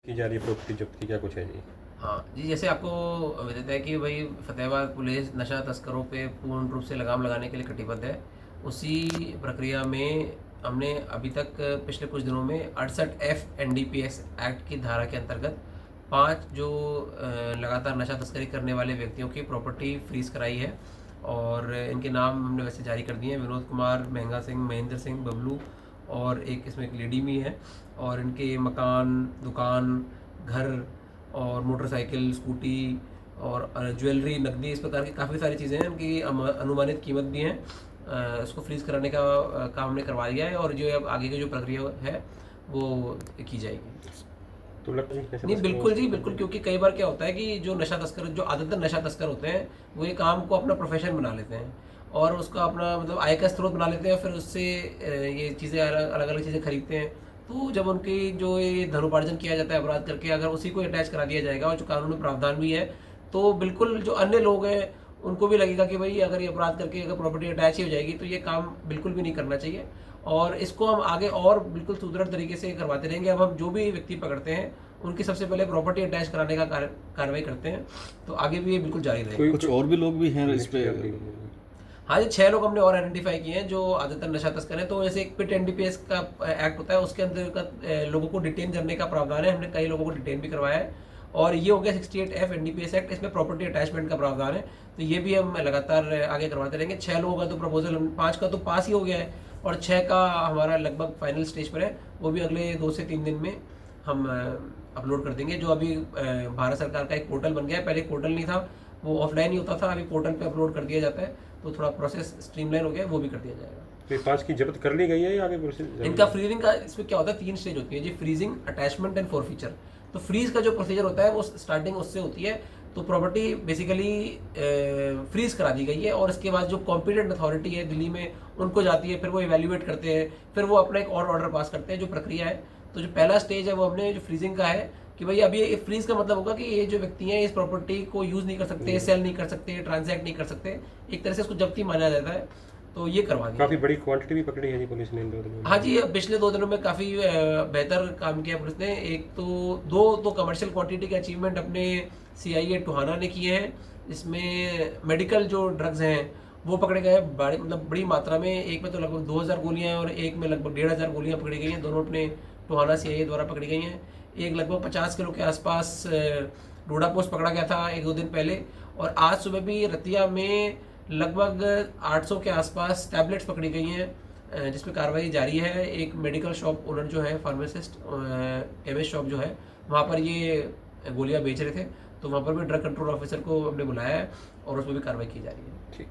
की जा रही है प्रॉपर्टी जब्त की, क्या कुछ है जी? हाँ जी, जैसे आपको विदित है कि भाई फतेहाबाद पुलिस नशा तस्करों पे पूर्ण रूप से लगाम लगाने के लिए कटिबद्ध है। उसी प्रक्रिया में हमने अभी तक पिछले कुछ दिनों में 68 एनडीपीएस एक्ट की धारा के अंतर्गत 5 जो लगातार नशा तस्करी करने वाले व्यक्तियों की प्रॉपर्टी फ्रीज कराई है। और इनके नाम हमने वैसे जारी कर दिए हैं: विनोद कुमार, महंगा सिंह, महेंद्र सिंह, बबलू, और इसमें एक लेडी भी है। और इनके मकान, दुकान, घर और मोटरसाइकिल, स्कूटी और ज्वेलरी, नकदी, इस प्रकार की काफ़ी सारी चीज़ें हैं। इनकी अनुमानित कीमत भी है। इसको फ्रीज़ कराने का काम हमने करवा दिया है, और जो अब आगे की जो प्रक्रिया है वो की जाएगी। तो लगता है कैसे नहीं, तस्करों बिल्कुल से जी, बिल्कुल, क्योंकि कई बार क्या होता है कि जो नशा तस्कर, जो आदतन नशा तस्कर होते हैं, वो ये काम को अपना प्रोफेशन बना लेते हैं और उसका अपना मतलब आय का स्रोत बना लेते हैं। फिर उससे ये चीज़ें अलग अलग चीज़ें खरीदते हैं। तो जब उनकी जो ये धनोपार्जन किया जाता है अपराध करके, अगर उसी को अटैच करा दिया जाएगा, और जो कानून में प्रावधान भी है, तो बिल्कुल जो अन्य लोग हैं उनको भी लगेगा कि भाई अगर ये अपराध करके अगर प्रॉपर्टी अटैच ही हो जाएगी तो ये काम बिल्कुल भी नहीं करना चाहिए। और इसको हम आगे और बिल्कुल सुदृढ़ तरीके से करवाते रहेंगे। अब हम जो भी व्यक्ति पकड़ते हैं उनकी सबसे पहले प्रॉपर्टी अटैच कराने का कार्रवाई करते हैं, तो आगे भी ये बिल्कुल जारी रहेगा। कुछ और भी लोग भी हैं इस पे? हाँ जी, 6 लोग हमने और आइडेंटिफाई किए हैं जो आदतन नशा तस्कर हैं। तो जैसे एक पिट एनडीपीएस का एक्ट होता है, उसके अंतर्गत लोगों को डिटेन करने का प्रावधान है। हमने कई लोगों को डिटेन भी करवाया है। और ये हो गया 68F एनडीपीएस एक्ट, इसमें प्रॉपर्टी अटैचमेंट का प्रावधान है। तो ये भी हम लगातार आगे करवाते रहेंगे। 6 लोगों का तो प्रपोजल, 5 का तो पास ही हो गया है, और 6 का हमारा लगभग फाइनल स्टेज पर है। वो भी अगले 2 से 3 दिन में हम अपलोड कर देंगे। जो अभी भारत सरकार का एक पोर्टल बन गया है, पहले पोर्टल नहीं था, वो ऑफलाइन ही होता था, अभी पोर्टल पे अपलोड कर दिया जाता है, तो थोड़ा प्रोसेस स्ट्रीमलाइन हो गया है, वो भी कर दिया जाएगा। तो ये 5 की जब्त कर ली गई है या आगे प्रोसेस? इनका फ्रीजिंग का, इसमें क्या होता है, 3 स्टेज होती है जी: फ्रीजिंग, अटैचमेंट एंड फॉरफीचर। तो फ्रीज का जो प्रोसीजर होता है वो स्टार्टिंग उससे होती है। तो प्रॉपर्टी बेसिकली फ्रीज करा दी गई है, और इसके बाद जो कॉम्पिटेंट अथॉरिटी है दिल्ली में, उनको जाती है, फिर वो इवेल्युएट करते हैं, फिर वो अपना एक और ऑर्डर पास करते हैं, जो प्रक्रिया है। तो जो पहला स्टेज है वो हमने जो फ्रीजिंग का है कि भाई अब ये फ्रीज का मतलब होगा कि ये जो व्यक्ति हैं इस प्रॉपर्टी को यूज नहीं कर सकते, सेल नहीं कर सकते, ट्रांजैक्ट नहीं कर सकते, एक तरह से इसको जब्ती माना जाता है। तो ये करवा दिया। काफ़ी बड़ी क्वांटिटी भी पकड़ी है जी पुलिस ने इन 2 दिनों में। हाँ जी, पिछले 2 दिनों में काफ़ी बेहतर काम किया पुलिस ने। एक तो दो कमर्शियल क्वांटिटी के अचीवमेंट अपने सीआईए टोहाना ने किए हैं। इसमें मेडिकल जो ड्रग्स हैं वो पकड़े गए हैं, बड़ी मतलब बड़ी मात्रा में। एक में तो लगभग 2000 गोलियां हैं और एक में लगभग 1500 गोलियां पकड़ी गई हैं। दोनों अपने टोहाना सीआईए द्वारा पकड़ी गई हैं। एक लगभग 50 किलो के आसपास डोडा पोस्ट पकड़ा गया था 1-2 दिन पहले। और आज सुबह भी रतिया में लगभग 800 के आसपास टैबलेट्स पकड़ी गई हैं, जिसमें कार्रवाई जारी है। एक मेडिकल शॉप ओनर जो है, फार्मासिस्ट, केमिस्ट शॉप जो है, वहाँ पर ये गोलियां बेच रहे थे, तो वहाँ पर भी ड्रग कंट्रोल ऑफिसर को हमने बुलाया है और उसमें भी कार्रवाई की जा रही है। ठीक।